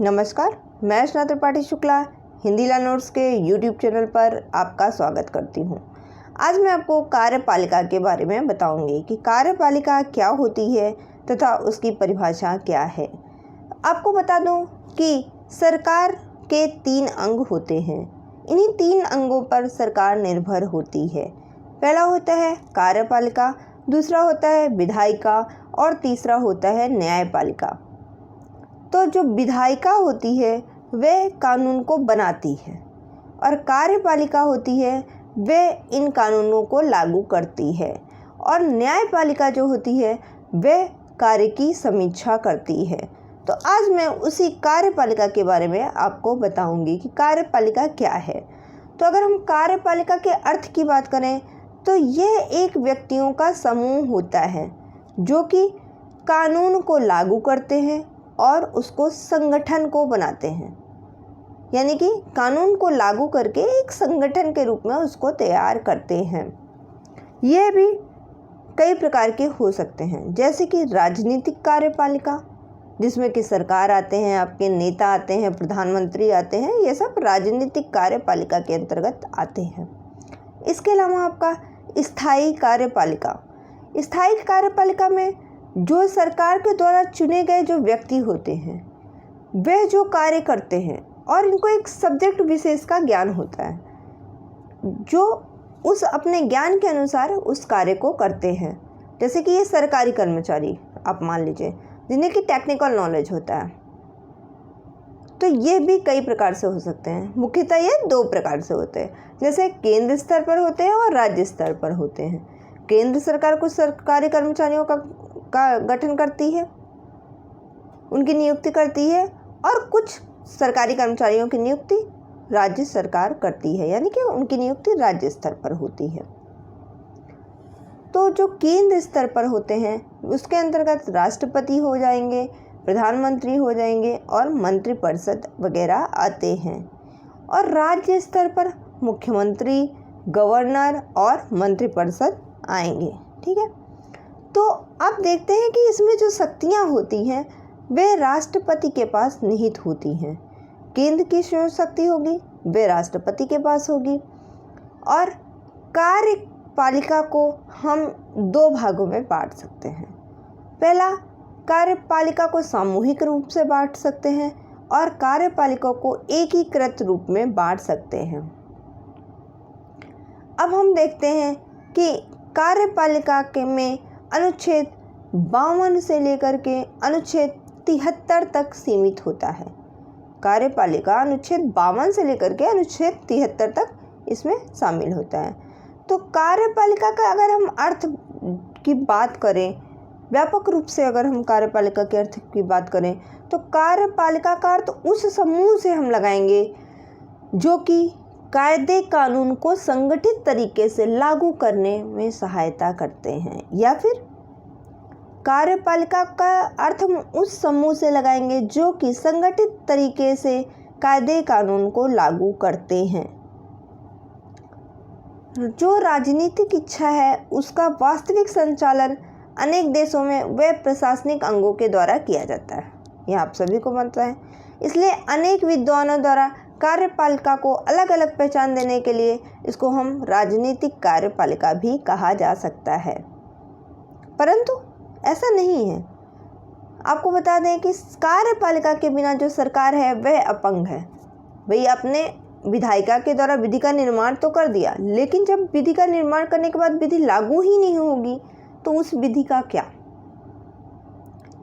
नमस्कार, मैं रचना त्रिपाठी शुक्ला हिंदी लर्नर्स के यूट्यूब चैनल पर आपका स्वागत करती हूँ। आज मैं आपको कार्यपालिका के बारे में बताऊंगी कि कार्यपालिका क्या होती है तथा उसकी परिभाषा क्या है। आपको बता दूं कि सरकार के 3 अंग होते हैं। इन्हीं 3 अंगों पर सरकार निर्भर होती है। पहला होता है कार्यपालिका, दूसरा होता है विधायिका और तीसरा होता है न्यायपालिका। तो जो विधायिका होती है वह कानून को बनाती है और कार्यपालिका होती है वह इन कानूनों को लागू करती है और न्यायपालिका जो होती है वह कार्य की समीक्षा करती है। तो आज मैं उसी कार्यपालिका के बारे में आपको बताऊंगी कि कार्यपालिका क्या है। तो अगर हम कार्यपालिका के अर्थ की बात करें तो यह एक व्यक्तियों का समूह होता है जो कि कानून को लागू करते हैं और उसको संगठन को बनाते हैं, यानी कि कानून को लागू करके एक संगठन के रूप में उसको तैयार करते हैं। यह भी कई प्रकार के हो सकते हैं, जैसे कि राजनीतिक कार्यपालिका जिसमें कि सरकार आते हैं, आपके नेता आते हैं, प्रधानमंत्री आते हैं, ये सब राजनीतिक कार्यपालिका के अंतर्गत आते हैं। इसके अलावा आपका स्थायी कार्यपालिका, स्थायी कार्यपालिका में जो सरकार के द्वारा चुने गए जो व्यक्ति होते हैं वह जो कार्य करते हैं और इनको एक सब्जेक्ट विशेष का ज्ञान होता है, जो उस अपने ज्ञान के अनुसार उस कार्य को करते हैं। जैसे कि ये सरकारी कर्मचारी आप मान लीजिए जिन्हें कि टेक्निकल नॉलेज होता है। तो ये भी कई प्रकार से हो सकते हैं। मुख्यतः ये 2 प्रकार से होते हैं, जैसे केंद्र स्तर पर होते हैं और राज्य स्तर पर होते हैं। केंद्र सरकार कुछ सरकारी कर्मचारियों का गठन करती है, उनकी नियुक्ति करती है और कुछ सरकारी कर्मचारियों की नियुक्ति राज्य सरकार करती है, यानी कि उनकी नियुक्ति राज्य स्तर पर होती है। तो जो केंद्र स्तर पर होते हैं उसके अंतर्गत राष्ट्रपति हो जाएंगे, प्रधानमंत्री हो जाएंगे और मंत्रिपरिषद वगैरह आते हैं। और राज्य स्तर पर मुख्यमंत्री, गवर्नर और मंत्रिपरिषद आएंगे। ठीक है, तो अब देखते हैं कि इसमें जो शक्तियाँ होती हैं वे राष्ट्रपति के पास निहित होती हैं। केंद्र की जो शक्ति होगी वे राष्ट्रपति के पास होगी। और कार्यपालिका को हम 2 भागों में बांट सकते हैं। पहला, कार्यपालिका को सामूहिक रूप से बांट सकते हैं और कार्यपालिका को एकीकृत रूप में बांट सकते हैं। अब हम देखते हैं कि कार्यपालिका के में अनुच्छेद 52 से लेकर के अनुच्छेद 73 तक सीमित होता है। कार्यपालिका अनुच्छेद 52 से लेकर के अनुच्छेद 73 तक इसमें शामिल होता है। तो कार्यपालिका का अगर हम अर्थ की बात करें, व्यापक रूप से अगर हम कार्यपालिका के अर्थ की बात करें तो कार्यपालिका का अर्थ उस समूह से हम लगाएंगे जो कि कायदे कानून को संगठित तरीके से लागू करने में सहायता करते हैं, या फिर कार्यपालिका का अर्थ हम उस समूह से लगाएंगे जो कि संगठित तरीके से कायदे कानून को लागू करते हैं। जो राजनीतिक इच्छा है उसका वास्तविक संचालन अनेक देशों में वे प्रशासनिक अंगों के द्वारा किया जाता है, यह आप सभी को पता है। इसलिए अनेक विद्वानों द्वारा कार्यपालिका को अलग अलग पहचान देने के लिए इसको हम राजनीतिक कार्यपालिका भी कहा जा सकता है, परंतु ऐसा नहीं है। आपको बता दें कि कार्यपालिका के बिना जो सरकार है वह अपंग है। भाई अपने विधायिका के द्वारा विधि का निर्माण तो कर दिया, लेकिन जब विधि का निर्माण करने के बाद विधि लागू ही नहीं होगी तो उस विधि का क्या।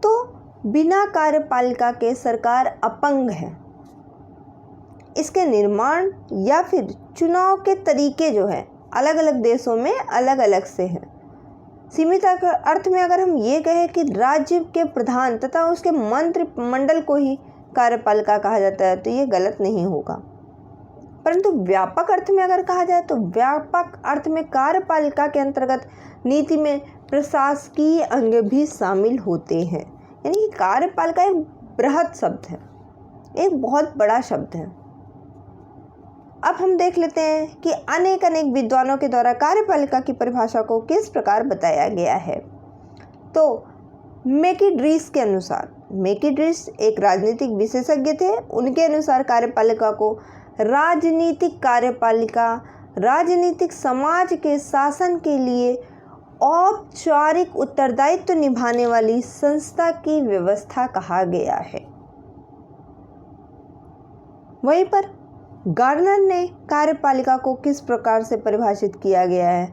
तो बिना कार्यपालिका के सरकार अपंग है। इसके निर्माण या फिर चुनाव के तरीके जो है अलग अलग देशों में अलग अलग से हैं। सीमित अर्थ में अगर हम ये कहें कि राज्य के प्रधान तथा उसके मंत्रिमंडल को ही कार्यपालिका कहा जाता है तो ये गलत नहीं होगा, परंतु व्यापक अर्थ में अगर कहा जाए तो व्यापक अर्थ में कार्यपालिका के अंतर्गत नीति में प्रशासकीय अंग भी शामिल होते हैं। यानी कि कार्यपालिका एक बृहद शब्द है, एक बहुत बड़ा शब्द है। अब हम देख लेते हैं कि अनेक विद्वानों के द्वारा कार्यपालिका की परिभाषा को किस प्रकार बताया गया है। तो मैकिड्रीज के अनुसार मैकिड्रिस एक राजनीतिक विशेषज्ञ थे। उनके अनुसार कार्यपालिका को राजनीतिक कार्यपालिका राजनीतिक समाज के शासन के लिए औपचारिक उत्तरदायित्व निभाने वाली संस्था की व्यवस्था कहा गया है। वहीं पर गार्नर ने कार्यपालिका को किस प्रकार से परिभाषित किया गया है,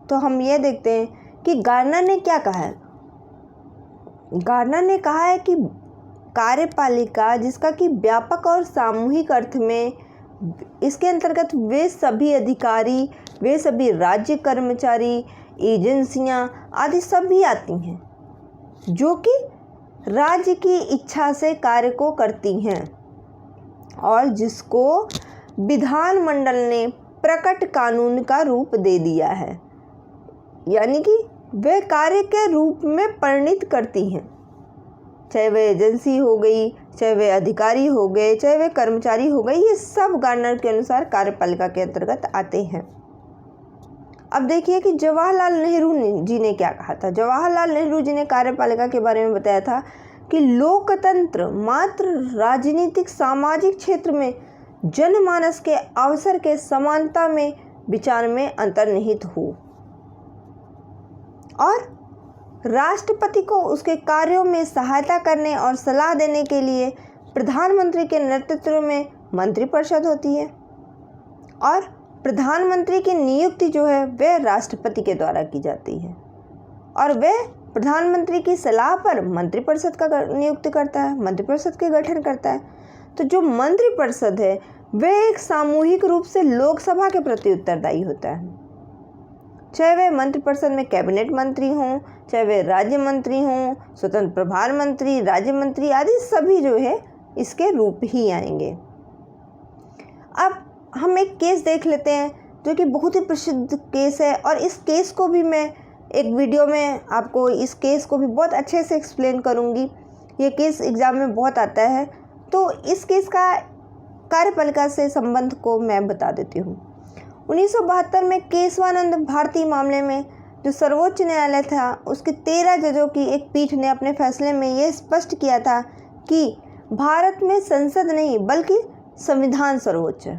तो हम ये देखते हैं कि गार्नर ने क्या कहा है। गार्नर ने कहा है कि कार्यपालिका जिसका कि व्यापक और सामूहिक अर्थ में इसके अंतर्गत वे सभी अधिकारी, वे सभी राज्य कर्मचारी, एजेंसियां आदि सभी आती हैं जो कि राज्य की इच्छा से कार्य को करती हैं और जिसको विधानमंडल ने प्रकट कानून का रूप दे दिया है, यानी कि वे कार्य के रूप में परिणित करती हैं। चाहे वे एजेंसी हो गई, चाहे वे अधिकारी हो गए, चाहे वे कर्मचारी हो गए, ये सब गार्नर के अनुसार कार्यपालिका के अंतर्गत आते हैं। अब देखिए कि जवाहरलाल नेहरू जी ने क्या कहा था। जवाहरलाल नेहरू जी ने कार्यपालिका के बारे में बताया था कि लोकतंत्र मात्र राजनीतिक सामाजिक क्षेत्र में जनमानस के अवसर के समानता में विचार में अंतर्निहित हो और राष्ट्रपति को उसके कार्यों में सहायता करने और सलाह देने के लिए प्रधानमंत्री के नेतृत्व में मंत्रिपरिषद होती है और प्रधानमंत्री की नियुक्ति जो है वह राष्ट्रपति के द्वारा की जाती है और वह प्रधानमंत्री की सलाह पर मंत्रिपरिषद का नियुक्ति करता है, मंत्रिपरिषद के गठन करता है। तो जो मंत्रिपरिषद है वह एक सामूहिक रूप से लोकसभा के प्रति उत्तरदायी होता है। चाहे वे मंत्रिपरिषद में कैबिनेट मंत्री हों, चाहे वे राज्य मंत्री हों, स्वतंत्र प्रभार मंत्री, राज्य मंत्री आदि सभी जो है इसके रूप ही आएंगे। अब हम एक केस देख लेते हैं जो कि बहुत ही प्रसिद्ध केस है और इस केस को भी मैं एक वीडियो में आपको इस केस को भी बहुत अच्छे से एक्सप्लेन करूंगी। ये केस एग्ज़ाम में बहुत आता है, तो इस केस का कार्यपालिका से संबंध को मैं बता देती हूँ। 1972 में केशवानंद भारती मामले में जो सर्वोच्च न्यायालय था उसके 13 जजों की एक पीठ ने अपने फैसले में ये स्पष्ट किया था कि भारत में संसद नहीं बल्कि संविधान सर्वोच्च है।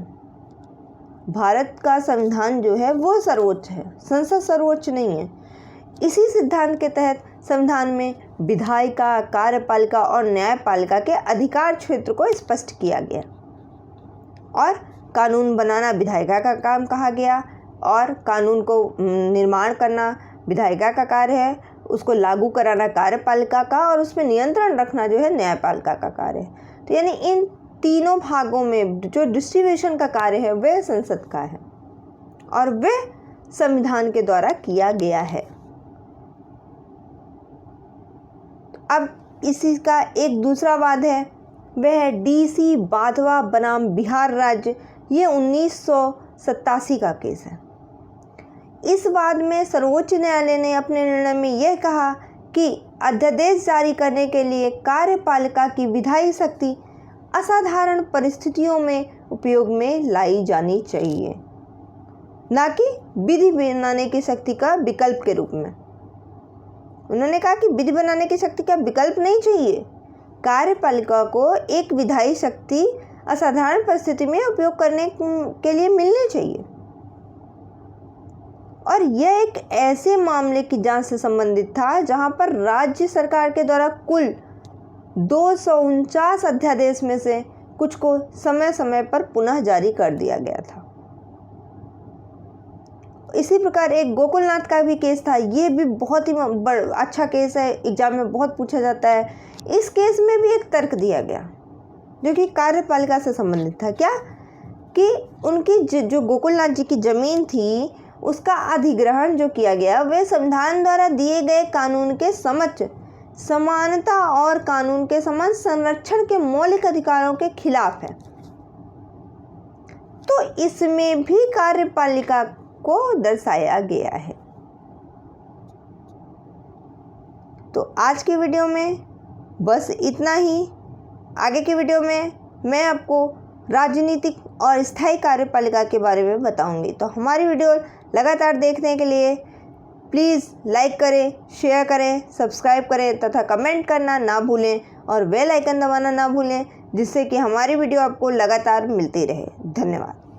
भारत का संविधान जो है वो सर्वोच्च है, संसद सर्वोच्च नहीं है। इसी सिद्धांत के तहत संविधान में विधायिका, कार्यपालिका और न्यायपालिका के अधिकार क्षेत्र को स्पष्ट किया गया और कानून बनाना विधायिका का काम कहा गया और कानून को निर्माण करना विधायिका का कार्य है, उसको लागू कराना कार्यपालिका का और उसमें नियंत्रण रखना जो है न्यायपालिका का कार्य है। तो यानी इन तीनों भागों में जो डिस्ट्रीब्यूशन का कार्य है वह संसद का है और वह संविधान के द्वारा किया गया है। अब इसी का एक दूसरा वाद है, वह है DC वाधवा बनाम बिहार राज्य। ये 1987 का केस है। इस वाद में सर्वोच्च न्यायालय ने अपने निर्णय में यह कहा कि अध्यादेश जारी करने के लिए कार्यपालिका की विधायी शक्ति असाधारण परिस्थितियों में उपयोग में लाई जानी चाहिए, ना कि विधि बनाने की शक्ति का विकल्प के रूप में। उन्होंने कहा कि विधि बनाने की शक्ति का विकल्प नहीं चाहिए, कार्यपालिका को एक विधायी शक्ति असाधारण परिस्थिति में उपयोग करने के लिए मिलनी चाहिए और यह एक ऐसे मामले की जांच से संबंधित था जहां पर राज्य सरकार के द्वारा कुल 249 अध्यादेश में से कुछ को समय समय पर पुनः जारी कर दिया गया था। इसी प्रकार एक गोकुलनाथ का भी केस था। ये भी बहुत ही अच्छा केस है, एग्जाम में बहुत पूछा जाता है। इस केस में भी एक तर्क दिया गया जो कि कार्यपालिका से संबंधित था। क्या कि उनकी जो गोकुलनाथ जी की ज़मीन थी उसका अधिग्रहण जो किया गया वह संविधान द्वारा दिए गए कानून के समक्ष समानता और कानून के समान संरक्षण के मौलिक अधिकारों के खिलाफ है। तो इसमें भी कार्यपालिका को दर्शाया गया है। तो आज की वीडियो में बस इतना ही। आगे की वीडियो में मैं आपको राजनीतिक और स्थायी कार्यपालिका के बारे में बताऊंगी। तो हमारी वीडियो लगातार देखने के लिए प्लीज़ लाइक करें, शेयर करें, सब्सक्राइब करें तथा कमेंट करना ना भूलें और बेल आइकन दबाना ना भूलें, जिससे कि हमारी वीडियो आपको लगातार मिलती रहे। धन्यवाद।